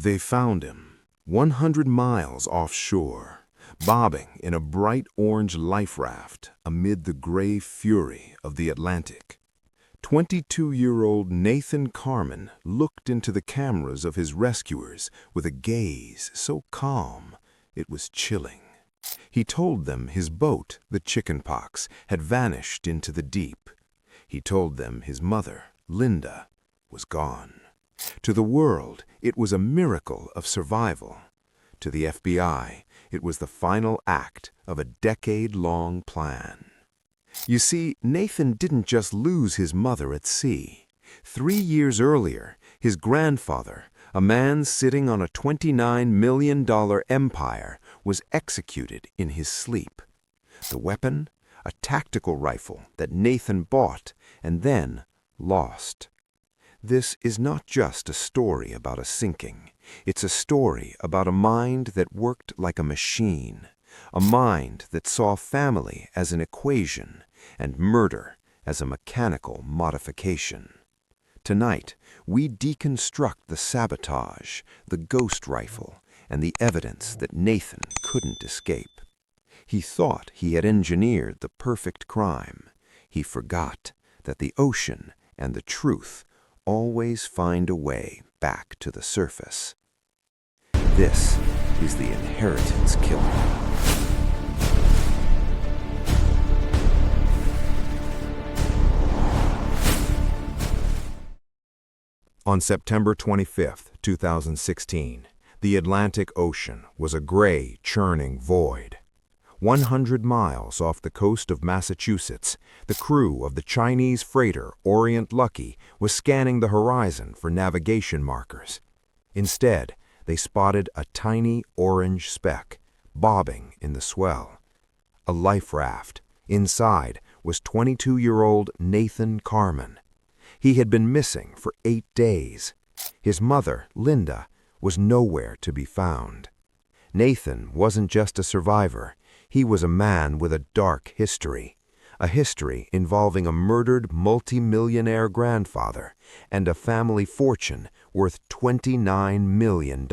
They found him, 100 miles offshore, bobbing in a bright orange life raft amid the gray fury of the Atlantic. 22-year-old Nathan Carman looked into the cameras of his rescuers with a gaze so calm it was chilling. He told them his boat, the Chickenpox, had vanished into the deep. He told them his mother, Linda, was gone. To the world, it was a miracle of survival. To the FBI, it was the final act of a decade-long plan. You see, Nathan didn't just lose his mother at sea. 3 years earlier, his grandfather, a man sitting on a $29 million empire, was executed in his sleep. The weapon? A tactical rifle that Nathan bought and then lost. This is not just a story about a sinking. It's a story about a mind that worked like a machine, a mind that saw family as an equation and murder as a mechanical modification. Tonight, we deconstruct the sabotage, the ghost rifle, and the evidence that Nathan couldn't escape. He thought he had engineered the perfect crime. He forgot that the ocean and the truth always find a way back to the surface. This is the Inheritance Killer. On September 25, 2016, the Atlantic Ocean was a gray, churning void. 100 miles off the coast of Massachusetts, the crew of the Chinese freighter Orient Lucky was scanning the horizon for navigation markers. Instead, they spotted a tiny orange speck, bobbing in the swell. A life raft. Inside was 22-year-old Nathan Carman. He had been missing for 8 days. His mother, Linda, was nowhere to be found. Nathan wasn't just a survivor. He was a man with a dark history, a history involving a murdered multi-millionaire grandfather and a family fortune worth $29 million.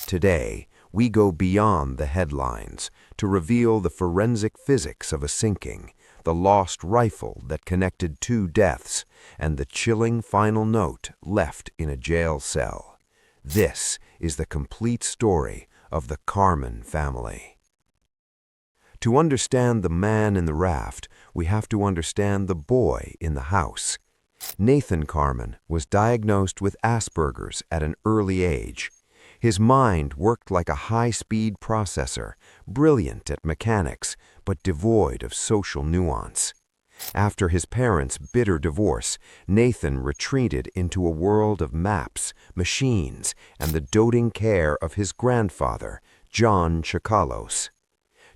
Today, we go beyond the headlines to reveal the forensic physics of a sinking, the lost rifle that connected 2 deaths, and the chilling final note left in a jail cell. This is the complete story of the Carman family. To understand the man in the raft, we have to understand the boy in the house. Nathan Carman was diagnosed with Asperger's at an early age. His mind worked like a high-speed processor, brilliant at mechanics, but devoid of social nuance. After his parents' bitter divorce, Nathan retreated into a world of maps, machines, and the doting care of his grandfather, John Chakalos.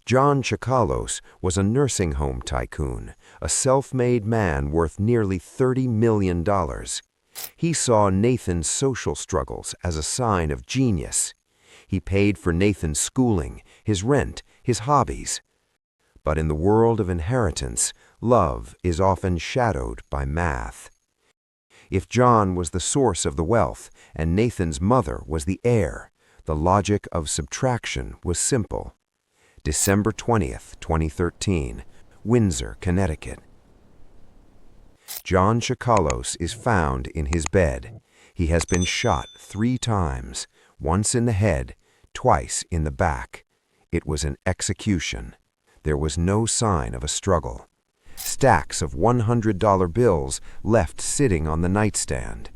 John Chakalos was a nursing home tycoon, a self-made man worth nearly $30 million. He saw Nathan's social struggles as a sign of genius. He paid for Nathan's schooling, his rent, his hobbies. But in the world of inheritance, love is often shadowed by math. If John was the source of the wealth and Nathan's mother was the heir, the logic of subtraction was simple. December 20th, 2013, Windsor, Connecticut. John Chakalos is found in his bed. He has been shot 3 times, once in the head, twice in the back. It was an execution. There was no sign of a struggle. Stacks of $100 bills left sitting on the nightstand.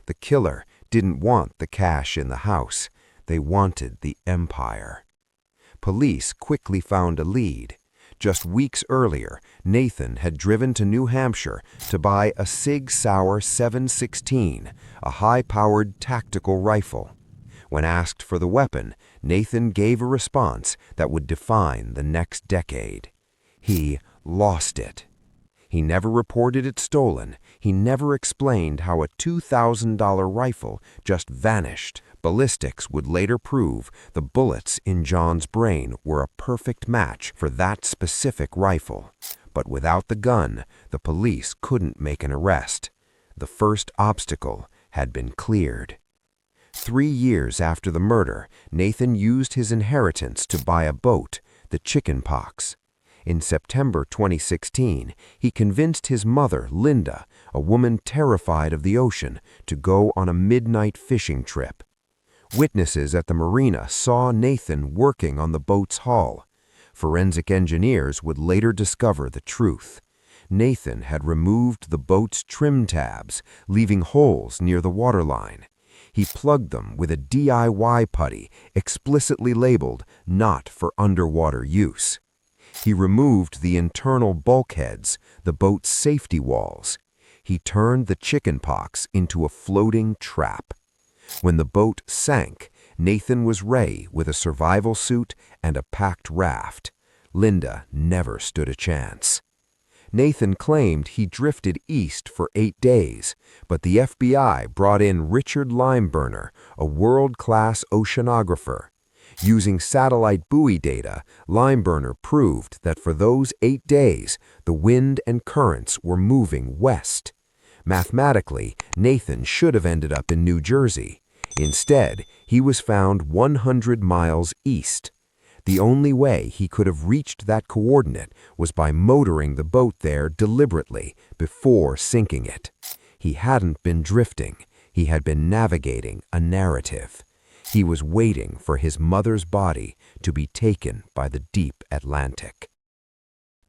The killer didn't want the cash in the house. They wanted the empire. Police quickly found a lead. Just weeks earlier, Nathan had driven to New Hampshire to buy a Sig Sauer 716, a high-powered tactical rifle. When asked for the weapon, Nathan gave a response that would define the next decade. He lost it. He never reported it stolen. He never explained how a $2,000 rifle just vanished. Ballistics would later prove the bullets in John's brain were a perfect match for that specific rifle. But without the gun, the police couldn't make an arrest. The first obstacle had been cleared. 3 years after the murder, Nathan used his inheritance to buy a boat, the chicken pox. In September 2016, he convinced his mother, Linda, a woman terrified of the ocean, to go on a midnight fishing trip. Witnesses at the marina saw Nathan working on the boat's hull. Forensic engineers would later discover the truth. Nathan had removed the boat's trim tabs, leaving holes near the waterline. He plugged them with a DIY putty explicitly labeled "not for underwater use." He removed the internal bulkheads, the boat's safety walls. He turned the chicken pox into a floating trap. When the boat sank, Nathan was ready with a survival suit and a packed raft. Linda never stood a chance. Nathan claimed he drifted east for 8 days, but the FBI brought in Richard Limeburner, a world-class oceanographer. Using satellite buoy data, Limeburner proved that for those 8 days, the wind and currents were moving west. Mathematically, Nathan should have ended up in New Jersey. Instead, he was found 100 miles east. The only way he could have reached that coordinate was by motoring the boat there deliberately before sinking it. He hadn't been drifting. He had been navigating a narrative. He was waiting for his mother's body to be taken by the deep Atlantic.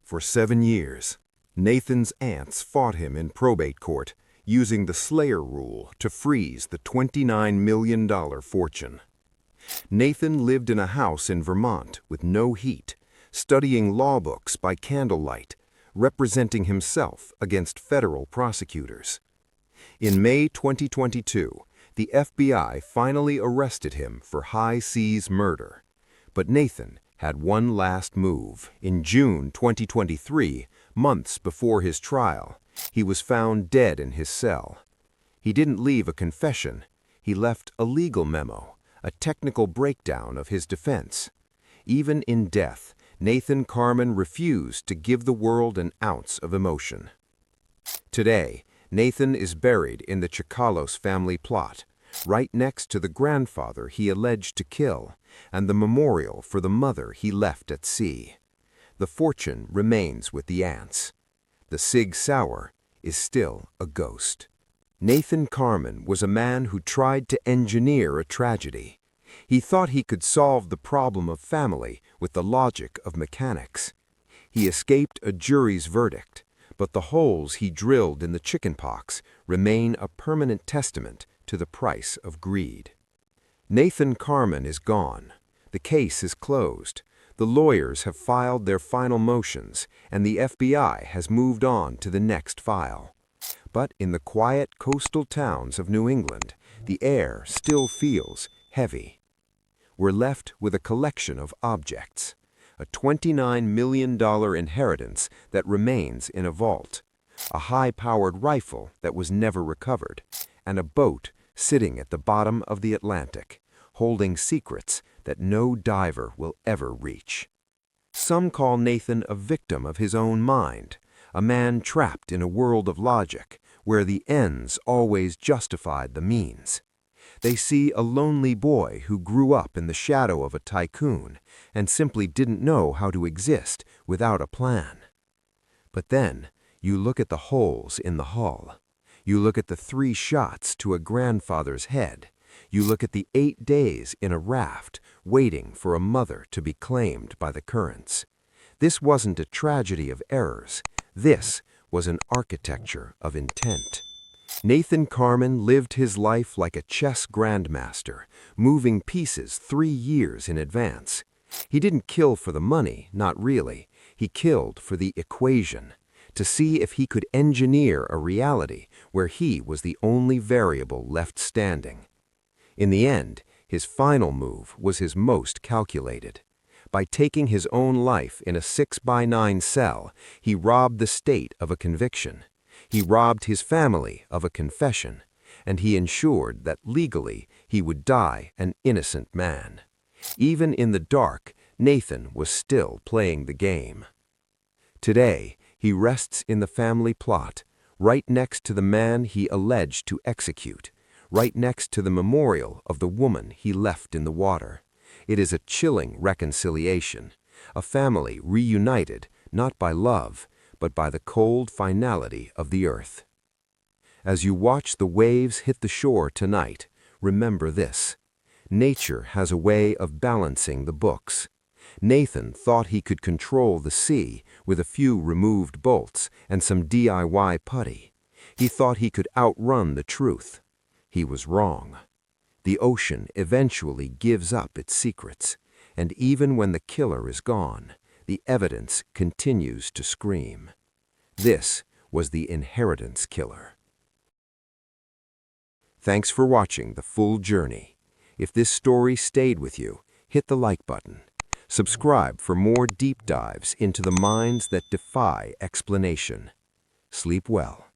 For 7 years, Nathan's aunts fought him in probate court, using the Slayer rule to freeze the $29 million fortune. Nathan lived in a house in Vermont with no heat, studying law books by candlelight, representing himself against federal prosecutors. In May 2022, the FBI finally arrested him for high seas murder. But Nathan had one last move. In June 2023, months before his trial, he was found dead in his cell. He didn't leave a confession. He left a legal memo, a technical breakdown of his defense. Even in death, Nathan Carman refused to give the world an ounce of emotion. Today, Nathan is buried in the Chakalos family plot, right next to the grandfather he alleged to kill and the memorial for the mother he left at sea. The fortune remains with the aunts. The Sig Sauer is still a ghost. Nathan Carman was a man who tried to engineer a tragedy. He thought he could solve the problem of family with the logic of mechanics. He escaped a jury's verdict, but the holes he drilled in the chickenpox remain a permanent testament to the price of greed. Nathan Carman is gone. The case is closed. The lawyers have filed their final motions, and the FBI has moved on to the next file. But in the quiet coastal towns of New England, the air still feels heavy. We're left with a collection of objects, a $29 million inheritance that remains in a vault, a high-powered rifle that was never recovered, and a boat sitting at the bottom of the Atlantic, holding secrets that no diver will ever reach. Some call Nathan a victim of his own mind, a man trapped in a world of logic where the ends always justified the means. They see a lonely boy who grew up in the shadow of a tycoon and simply didn't know how to exist without a plan. But then you look at the holes in the hull. You look at the 3 shots to a grandfather's head. You look at the 8 days in a raft waiting for a mother to be claimed by the currents. This wasn't a tragedy of errors. This was an architecture of intent. Nathan Carman lived his life like a chess grandmaster, moving pieces 3 years in advance. He didn't kill for the money, not really. He killed for the equation, to see if he could engineer a reality where he was the only variable left standing. In the end, his final move was his most calculated. By taking his own life in a 6x9 cell, he robbed the state of a conviction. He robbed his family of a confession, and he ensured that legally he would die an innocent man. Even in the dark, Nathan was still playing the game. Today, he rests in the family plot, right next to the man he alleged to execute, right next to the memorial of the woman he left in the water. It is a chilling reconciliation, a family reunited not by love, but by the cold finality of the earth. As you watch the waves hit the shore tonight, remember this. Nature has a way of balancing the books. Nathan thought he could control the sea with a few removed bolts and some DIY putty. He thought he could outrun the truth. He was wrong. The ocean eventually gives up its secrets, and even when the killer is gone, the evidence continues to scream. This was the inheritance killer. Thanks for watching the full journey. If this story stayed with you, hit the like button. Subscribe for more deep dives into the minds that defy explanation. Sleep well.